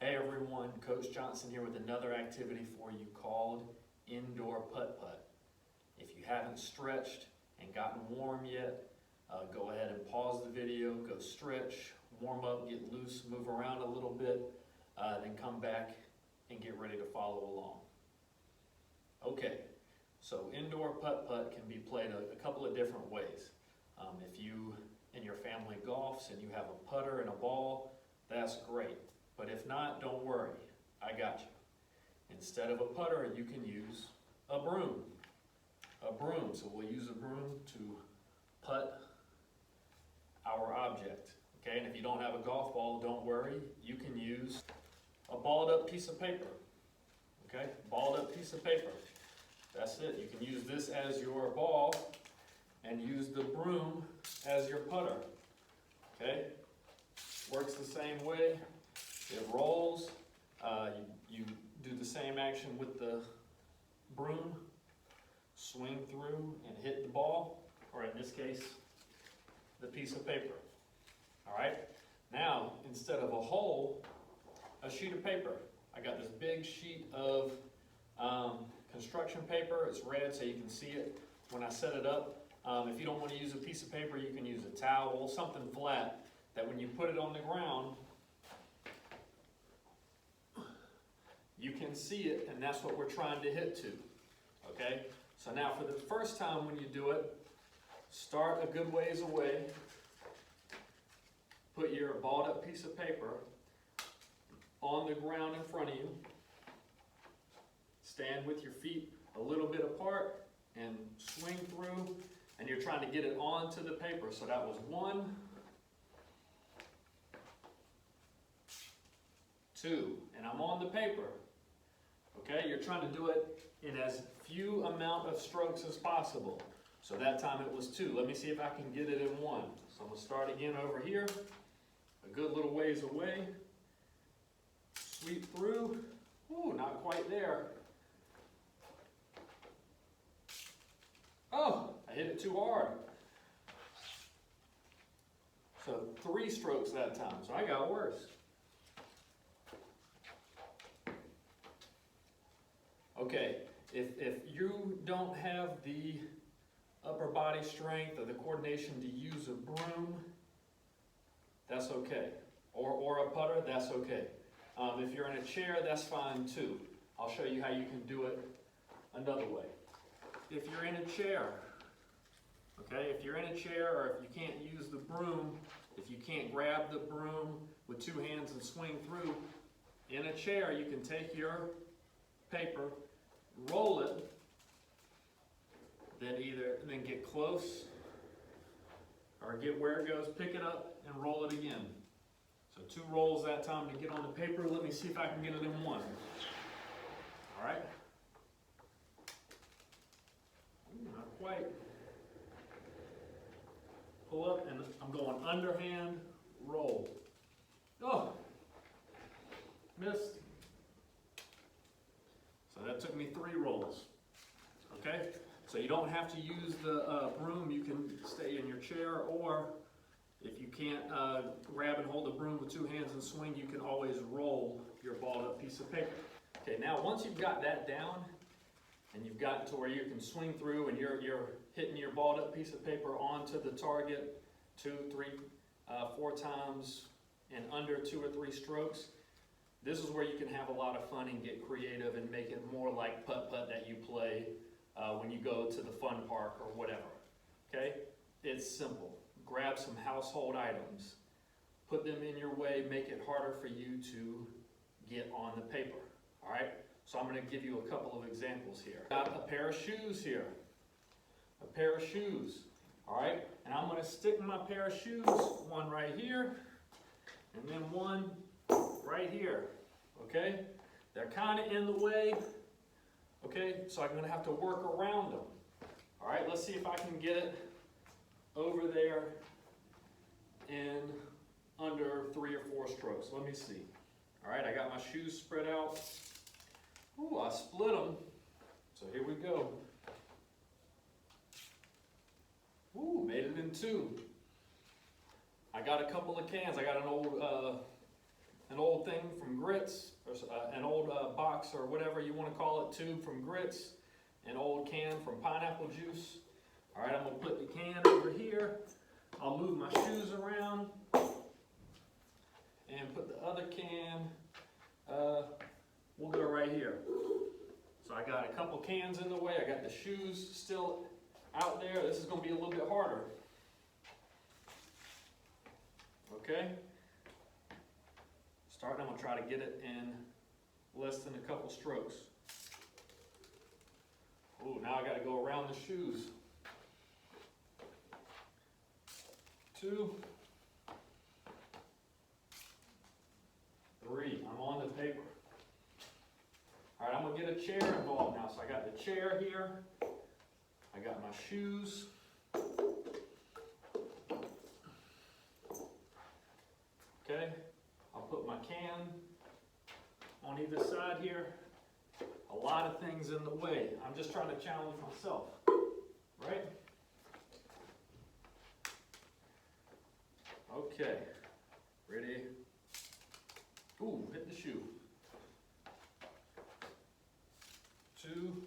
Hey everyone, Coach Johnson here with another activity for you called Indoor Putt-Putt. If you haven't stretched and gotten warm yet, go ahead and pause the video, go stretch, warm up, get loose, move around a little bit, then come back and get ready to follow along. Okay, so indoor putt-putt can be played a couple of different ways. If you and your family golfs and you have a putter and a ball, that's great. But if not, don't worry, I got you. Instead of a putter, you can use a broom. So we'll use a broom to putt our object. Okay, and if you don't have a golf ball, don't worry, you can use a balled up piece of paper. Okay, balled up piece of paper. That's it. You can use this as your ball and use the broom as your putter. Okay, works the same way. It rolls. You do the same action with the broom. Swing through and hit the ball, or in this case, the piece of paper. All right. Now, instead of a hole, a sheet of paper. I got this big sheet of construction paper. It's red so you can see it when I set it up. If you don't want to use a piece of paper, you can use a towel, something flat, that when you put it on the ground, you can see it, and that's what we're trying to hit to. Okay? So now for the first time when you do it, start a good ways away. Put your balled up piece of paper on the ground in front of you. Stand with your feet a little bit apart and swing through, and you're trying to get it onto the paper. So that was 1, 2, and I'm on the paper. Okay, you're trying to do it in as few amount of strokes as possible. So that time it was 2. Let me see if I can get it in 1. So I'm going to start again over here, a good little ways away. Sweep through. Ooh, not quite there. Oh, I hit it too hard. So 3 strokes that time. So I got worse. Okay, if you don't have the upper body strength or the coordination to use a broom, that's okay. Or a putter, that's okay. If you're in a chair, that's fine too. I'll show you how you can do it another way. If you're in a chair, okay, if you're in a chair or if you can't use the broom, if you can't grab the broom with 2 hands and swing through, in a chair you can take your paper, roll it, then get close or get where it goes, pick it up and roll it again. So 2 rolls that time to get on the paper. Let me see if I can get it in 1. All right. Ooh, not quite. Pull up and I'm going underhand, roll. Oh, missed. So that took me 3 rolls. Okay? So you don't have to use the broom. You can stay in your chair, or if you can't grab and hold the broom with 2 hands and swing, you can always roll your balled up piece of paper. Okay, now once you've got that down and you've gotten to where you can swing through and you're hitting your balled up piece of paper onto the target 2, 3, 4 times in under 2 or 3 strokes, this is where you can have a lot of fun and get creative and make it more like putt-putt that you play when you go to the fun park or whatever. Okay? It's simple. Grab some household items, put them in your way, make it harder for you to get on the paper. All right? So I'm going to give you a couple of examples here. Got a pair of shoes here. A pair of shoes. All right? And I'm going to stick my pair of shoes, one right here, and then one right here. Okay? They're kind of in the way. Okay? So I'm going to have to work around them. All right? Let's see if I can get it over there in under 3 or 4 strokes. Let me see. All right, I got my shoes spread out. Ooh, I split them. So here we go. Ooh, made it in 2. I got a couple of cans. I got an old an old thing from grits, or an old box or whatever you want to call it, tube from grits, an old can from pineapple juice. All right, I'm gonna put the can over here. I'll move my shoes around and put the other can, we'll go right here. So I got a couple cans in the way. I got the shoes still out there. This is gonna be a little bit harder. Okay? I'm gonna try to get it in less than a couple strokes. Ooh, now I gotta go around the shoes. 2, 3, I'm on the paper. All right, I'm gonna get a chair involved now. So I got the chair here. I got my shoes. Okay, I'll put my can on either side here. A lot of things in the way. I'm just trying to challenge myself, right? Okay, ready? Ooh, hit the shoe. 2.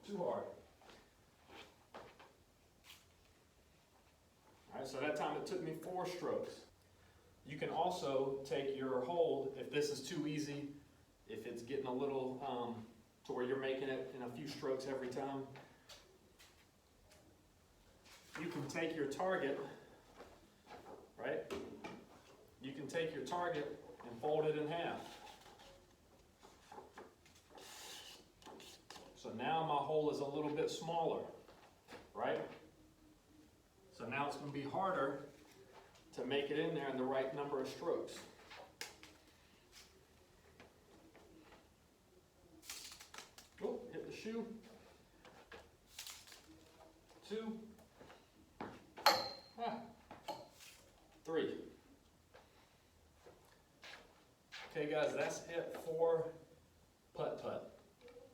Too hard. All right, so that time it took me 4 strokes. You can also take your hold, if this is too easy, if it's getting a little to where you're making it in a few strokes every time, you can take your target, right? You can take your target and fold it in half. So now my hole is a little bit smaller, right? So now it's going to be harder to make it in there in the right number of strokes. Oh, hit the shoe. 2. 3. Okay guys, that's it for putt-putt.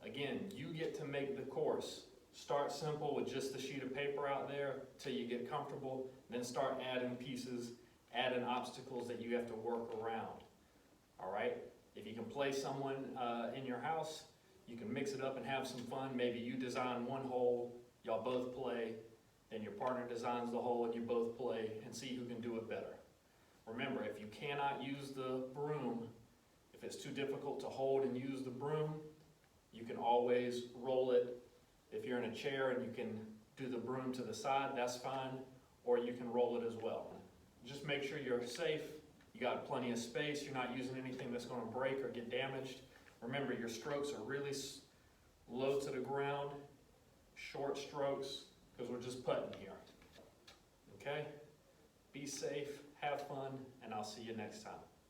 Again, you get to make the course. Start simple with just the sheet of paper out there till you get comfortable, then start adding pieces, adding obstacles that you have to work around. All right? If you can play someone in your house, you can mix it up and have some fun. Maybe you design one hole, y'all both play, then your partner designs the hole and you both play and see who can do it better. Remember, if you cannot use the broom, if it's too difficult to hold and use the broom, you can always roll it. If you're in a chair and you can do the broom to the side, that's fine, or you can roll it as well. Just make sure you're safe, you got plenty of space, you're not using anything that's going to break or get damaged. Remember, your strokes are really low to the ground, short strokes, because we're just putting here. Okay? Be safe, have fun, and I'll see you next time.